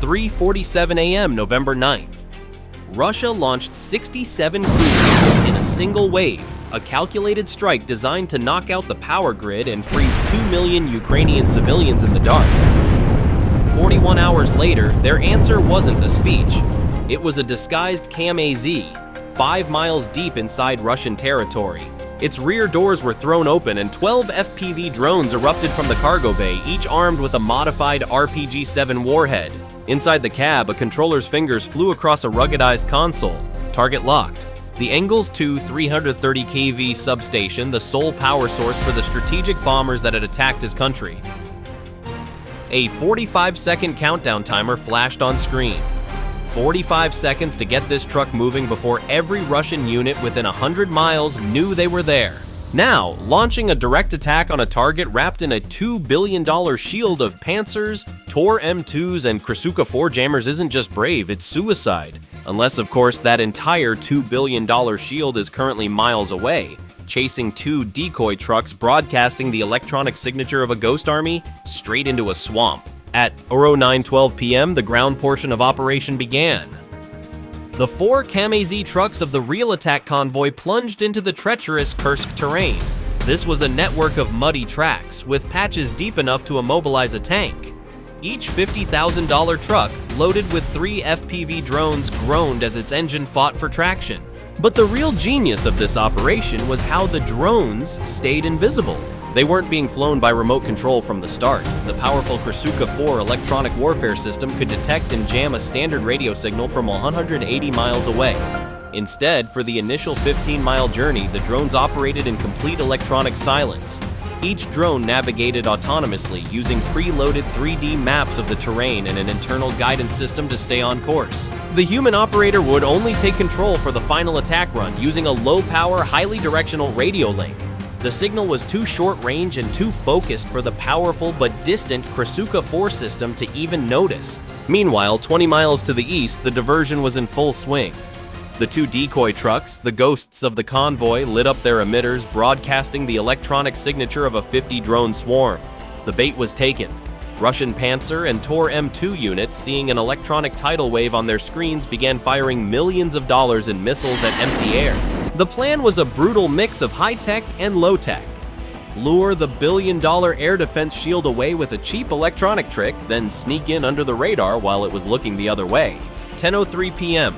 3:47 a.m. November 9th. Russia launched 67 cruise missiles in a single wave, a calculated strike designed to knock out the power grid and freeze 2 million Ukrainian civilians in the dark. 41 hours later, their answer wasn't a speech. It was a disguised Cam-Az, 5 miles deep inside Russian territory. Its rear doors were thrown open and 12 FPV drones erupted from the cargo bay, each armed with a modified RPG-7 warhead. Inside the cab, a controller's fingers flew across a ruggedized console, target locked. The Engels 2 330 kV substation, the sole power source for the strategic bombers that had attacked his country. A 45-second countdown timer flashed on screen. 45 seconds to get this truck moving before every Russian unit within 100 miles knew they were there. Now, launching a direct attack on a target wrapped in a $2 billion shield of Panzers, Tor M2s, and Krasuka 4 jammers isn't just brave, it's suicide. Unless, of course, that entire $2 billion shield is currently miles away, chasing 2 decoy trucks broadcasting the electronic signature of a ghost army straight into a swamp. At 09:12 p.m., the ground portion of operation began. The 4 Cam-Az trucks of the real attack convoy plunged into the treacherous Kursk terrain. This was a network of muddy tracks, with patches deep enough to immobilize a tank. Each $50,000 truck, loaded with 3 FPV drones, groaned as its engine fought for traction. But the real genius of this operation was how the drones stayed invisible. They weren't being flown by remote control from the start. The powerful Krasuka 4 electronic warfare system could detect and jam a standard radio signal from 180 miles away. Instead, for the initial 15-mile journey, the drones operated in complete electronic silence. Each drone navigated autonomously, using preloaded 3D maps of the terrain and an internal guidance system to stay on course. The human operator would only take control for the final attack run, using a low-power, highly directional radio link. The signal was too short-range and too focused for the powerful but distant Krasuka 4 system to even notice. Meanwhile, 20 miles to the east, the diversion was in full swing. The 2 decoy trucks, the ghosts of the convoy, lit up their emitters, broadcasting the electronic signature of a 50-drone swarm. The bait was taken. Russian Panzer and Tor M2 units, seeing an electronic tidal wave on their screens, began firing millions of dollars in missiles at empty air. The plan was a brutal mix of high-tech and low-tech. Lure the billion-dollar air defense shield away with a cheap electronic trick, then sneak in under the radar while it was looking the other way. 10:03 p.m.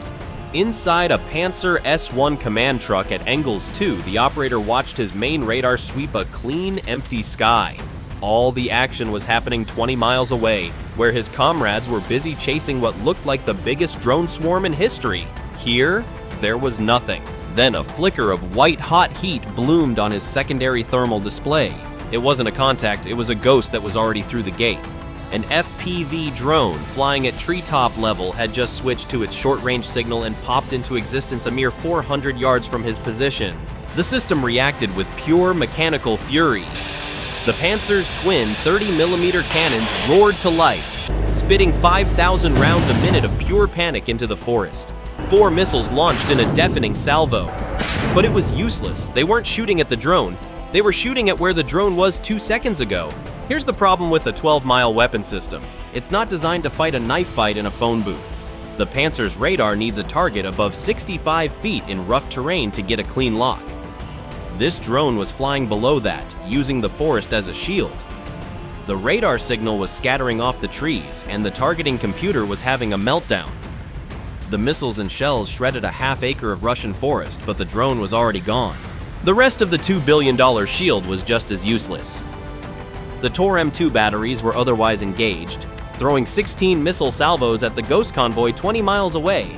Inside a Panzer S1 command truck at Engels 2, the operator watched his main radar sweep a clean, empty sky. All the action was happening 20 miles away, where his comrades were busy chasing what looked like the biggest drone swarm in history. Here, there was nothing. Then a flicker of white-hot heat bloomed on his secondary thermal display. It wasn't a contact, it was a ghost that was already through the gate. An FPV drone flying at treetop level had just switched to its short-range signal and popped into existence a mere 400 yards from his position. The system reacted with pure mechanical fury. The Panzer's twin 30mm cannons roared to life, spitting 5,000 rounds a minute of pure panic into the forest. 4 missiles launched in a deafening salvo. But it was useless. They weren't shooting at the drone. They were shooting at where the drone was 2 seconds ago. Here's the problem with the 12-mile weapon system. It's not designed to fight a knife fight in a phone booth. The Panzer's radar needs a target above 65 feet in rough terrain to get a clean lock. This drone was flying below that, using the forest as a shield. The radar signal was scattering off the trees, and the targeting computer was having a meltdown. The missiles and shells shredded a half-acre of Russian forest, but the drone was already gone. The rest of the $2 billion shield was just as useless. The Tor M2 batteries were otherwise engaged, throwing 16 missile salvos at the ghost convoy 20 miles away.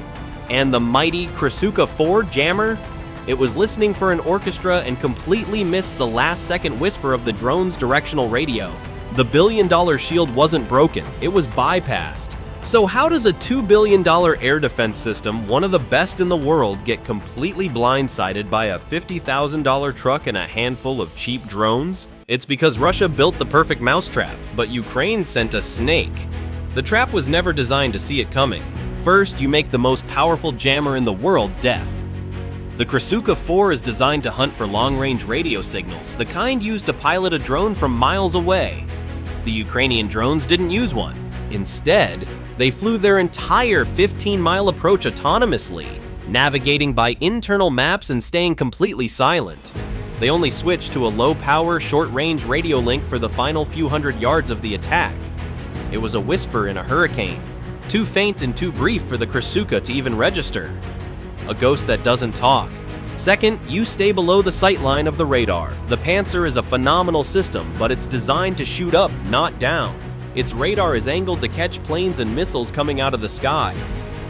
And the mighty Krasuka 4 jammer? It was listening for an orchestra and completely missed the last-second whisper of the drone's directional radio. The billion-dollar shield wasn't broken, it was bypassed. So how does a $2 billion air defense system, one of the best in the world, get completely blindsided by a $50,000 truck and a handful of cheap drones? It's because Russia built the perfect mousetrap, but Ukraine sent a snake. The trap was never designed to see it coming. First, you make the most powerful jammer in the world deaf. The Krasuka 4 is designed to hunt for long-range radio signals, the kind used to pilot a drone from miles away. The Ukrainian drones didn't use one. Instead, They flew their entire 15-mile approach autonomously, navigating by internal maps and staying completely silent. They only switched to a low-power, short-range radio link for the final few hundred yards of the attack. It was a whisper in a hurricane, too faint and too brief for the Krasuka to even register. A ghost that doesn't talk. Second, you stay below the sight line of the radar. The Panzer is a phenomenal system, but it's designed to shoot up, not down. Its radar is angled to catch planes and missiles coming out of the sky.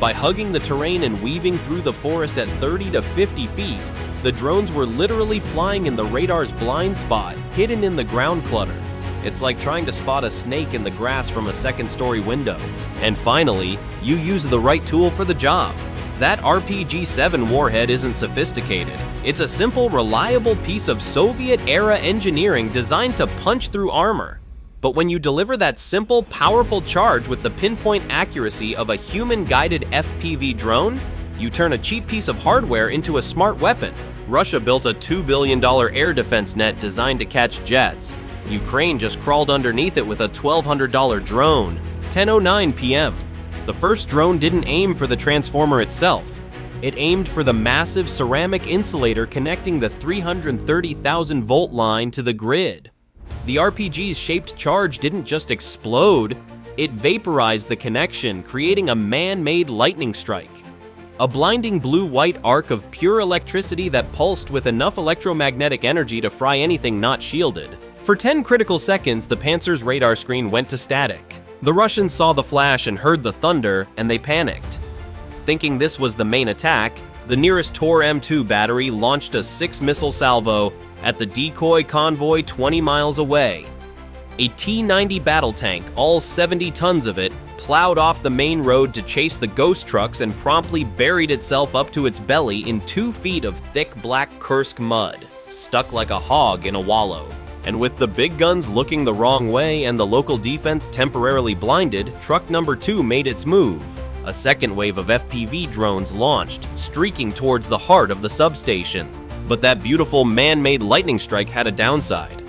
By hugging the terrain and weaving through the forest at 30 to 50 feet, the drones were literally flying in the radar's blind spot, hidden in the ground clutter. It's like trying to spot a snake in the grass from a second-story window. And finally, you use the right tool for the job. That RPG-7 warhead isn't sophisticated. It's a simple, reliable piece of Soviet-era engineering designed to punch through armor. But when you deliver that simple, powerful charge with the pinpoint accuracy of a human-guided FPV drone, you turn a cheap piece of hardware into a smart weapon. Russia built a $2 billion air defense net designed to catch jets. Ukraine just crawled underneath it with a $1,200 drone. 10:09 p.m. The first drone didn't aim for the transformer itself. It aimed for the massive ceramic insulator connecting the 330,000-volt line to the grid. The RPG's shaped charge didn't just explode, it vaporized the connection, creating a man-made lightning strike. A blinding blue-white arc of pure electricity that pulsed with enough electromagnetic energy to fry anything not shielded. For 10 critical seconds, the Panzer's radar screen went to static. The Russians saw the flash and heard the thunder, and they panicked. Thinking this was the main attack, the nearest Tor M2 battery launched a 6-missile salvo at the decoy convoy 20 miles away. A T-90 battle tank, all 70 tons of it, plowed off the main road to chase the ghost trucks and promptly buried itself up to its belly in 2 feet of thick black Kursk mud, stuck like a hog in a wallow. And with the big guns looking the wrong way and the local defense temporarily blinded, truck number 2 made its move. A second wave of FPV drones launched, streaking towards the heart of the substation. But that beautiful man-made lightning strike had a downside.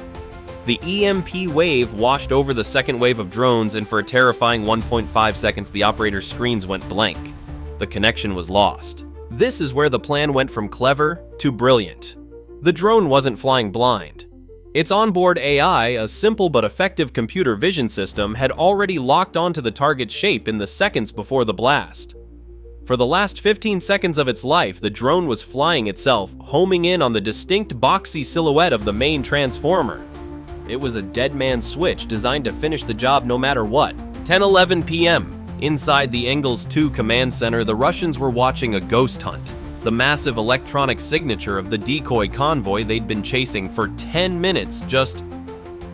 The EMP wave washed over the second wave of drones, and for a terrifying 1.5 seconds the operator's screens went blank. The connection was lost. This is where the plan went from clever to brilliant. The drone wasn't flying blind. Its onboard AI, a simple but effective computer vision system, had already locked onto the target's shape in the seconds before the blast. For the last 15 seconds of its life, the drone was flying itself, homing in on the distinct boxy silhouette of the main transformer. It was a dead man's switch designed to finish the job no matter what. 10:11 p.m. Inside the Engels 2 command center, the Russians were watching a ghost hunt. The massive electronic signature of the decoy convoy they'd been chasing for 10 minutes just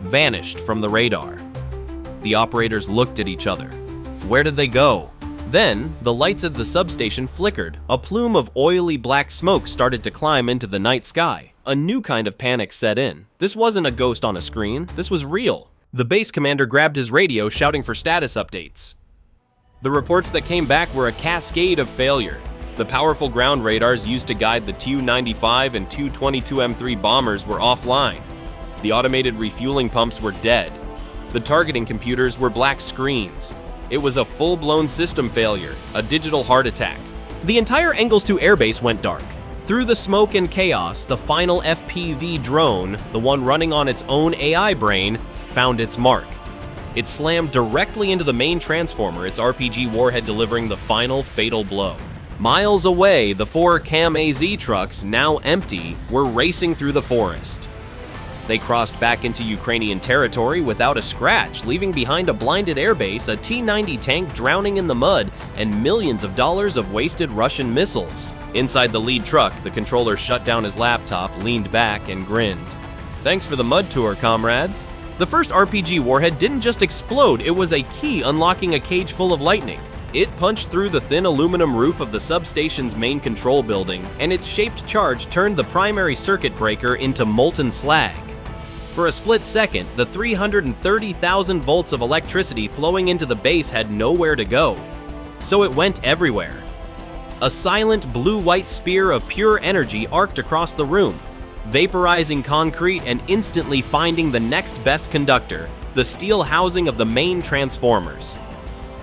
vanished from the radar. The operators looked at each other. Where did they go? Then, the lights at the substation flickered. A plume of oily black smoke started to climb into the night sky. A new kind of panic set in. This wasn't a ghost on a screen, this was real. The base commander grabbed his radio, shouting for status updates. The reports that came back were a cascade of failure. The powerful ground radars used to guide the Tu-95 and Tu-22M3 bombers were offline. The automated refueling pumps were dead. The targeting computers were black screens. It was a full-blown system failure, a digital heart attack. The entire Engels 2 airbase went dark. Through the smoke and chaos, the final FPV drone, the one running on its own AI brain, found its mark. It slammed directly into the main transformer, its RPG warhead delivering the final fatal blow. Miles away, the 4 CAM-AZ trucks, now empty, were racing through the forest. They crossed back into Ukrainian territory without a scratch, leaving behind a blinded airbase, a T-90 tank drowning in the mud, and millions of dollars of wasted Russian missiles. Inside the lead truck, the controller shut down his laptop, leaned back, and grinned. Thanks for the mud tour, comrades. The first RPG warhead didn't just explode, it was a key unlocking a cage full of lightning. It punched through the thin aluminum roof of the substation's main control building, and its shaped charge turned the primary circuit breaker into molten slag. For a split second, the 330,000 volts of electricity flowing into the base had nowhere to go. So it went everywhere. A silent blue-white spear of pure energy arced across the room, vaporizing concrete and instantly finding the next best conductor, the steel housing of the main transformers.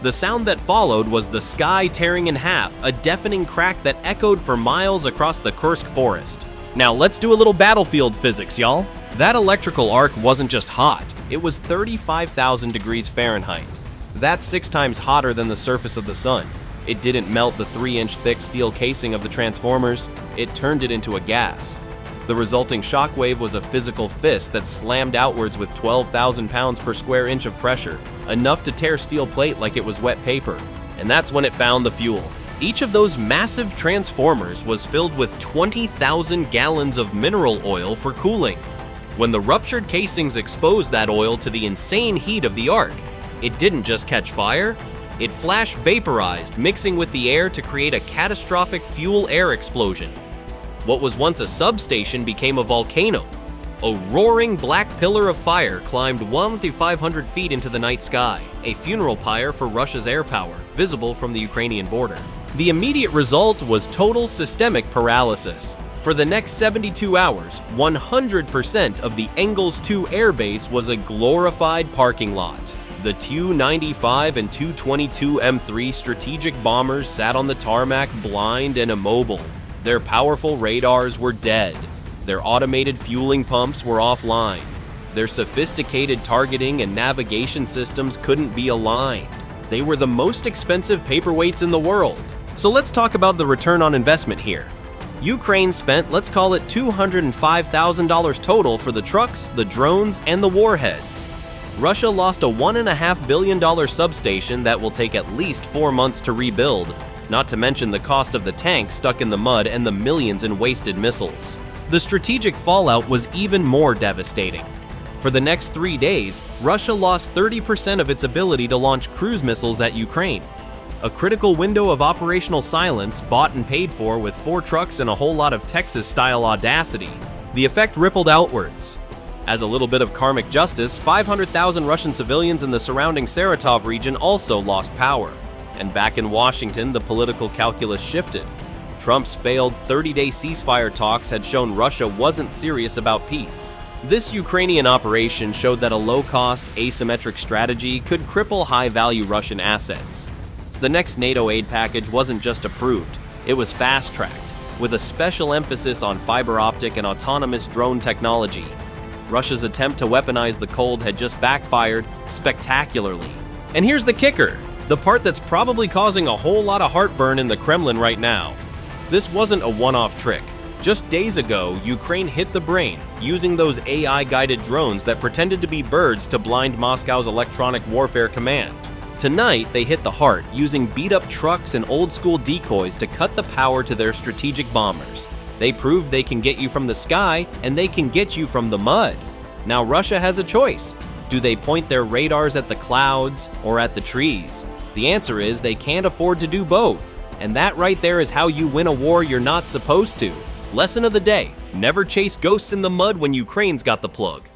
The sound that followed was the sky tearing in half, a deafening crack that echoed for miles across the Kursk forest. Now let's do a little battlefield physics, y'all. That electrical arc wasn't just hot, it was 35,000 degrees Fahrenheit. That's 6 times hotter than the surface of the sun. It didn't melt the 3-inch thick steel casing of the transformers, it turned it into a gas. The resulting shockwave was a physical fist that slammed outwards with 12,000 pounds per square inch of pressure, enough to tear steel plate like it was wet paper. And that's when it found the fuel. Each of those massive transformers was filled with 20,000 gallons of mineral oil for cooling. When the ruptured casings exposed that oil to the insane heat of the arc, it didn't just catch fire, it flash vaporized, mixing with the air to create a catastrophic fuel-air explosion. What was once a substation became a volcano. A roaring black pillar of fire climbed 100 to 500 feet into the night sky, a funeral pyre for Russia's air power, visible from the Ukrainian border. The immediate result was total systemic paralysis. For the next 72 hours, 100% of the Engels 2 airbase was a glorified parking lot. The Tu-95 and Tu-22M3 strategic bombers sat on the tarmac blind and immobile. Their powerful radars were dead. Their automated fueling pumps were offline. Their sophisticated targeting and navigation systems couldn't be aligned. They were the most expensive paperweights in the world. So let's talk about the return on investment here. Ukraine spent, let's call it $205,000 total for the trucks, the drones, and the warheads. Russia lost a $1.5 billion substation that will take at least 4 months to rebuild, not to mention the cost of the tanks stuck in the mud and the millions in wasted missiles. The strategic fallout was even more devastating. For the next 3 days, Russia lost 30% of its ability to launch cruise missiles at Ukraine. A critical window of operational silence, bought and paid for with 4 trucks and a whole lot of Texas-style audacity. The effect rippled outwards. As a little bit of karmic justice, 500,000 Russian civilians in the surrounding Saratov region also lost power. And back in Washington, the political calculus shifted. Trump's failed 30-day ceasefire talks had shown Russia wasn't serious about peace. This Ukrainian operation showed that a low-cost, asymmetric strategy could cripple high-value Russian assets. The next NATO aid package wasn't just approved, it was fast-tracked, with a special emphasis on fiber optic and autonomous drone technology. Russia's attempt to weaponize the cold had just backfired spectacularly. And here's the kicker, the part that's probably causing a whole lot of heartburn in the Kremlin right now. This wasn't a one-off trick. Just days ago, Ukraine hit the brain, using those AI-guided drones that pretended to be birds to blind Moscow's electronic warfare command. Tonight, they hit the heart, using beat-up trucks and old-school decoys to cut the power to their strategic bombers. They proved they can get you from the sky, and they can get you from the mud. Now Russia has a choice. Do they point their radars at the clouds or at the trees? The answer is they can't afford to do both. And that right there is how you win a war you're not supposed to. Lesson of the day, never chase ghosts in the mud when Ukraine's got the plug.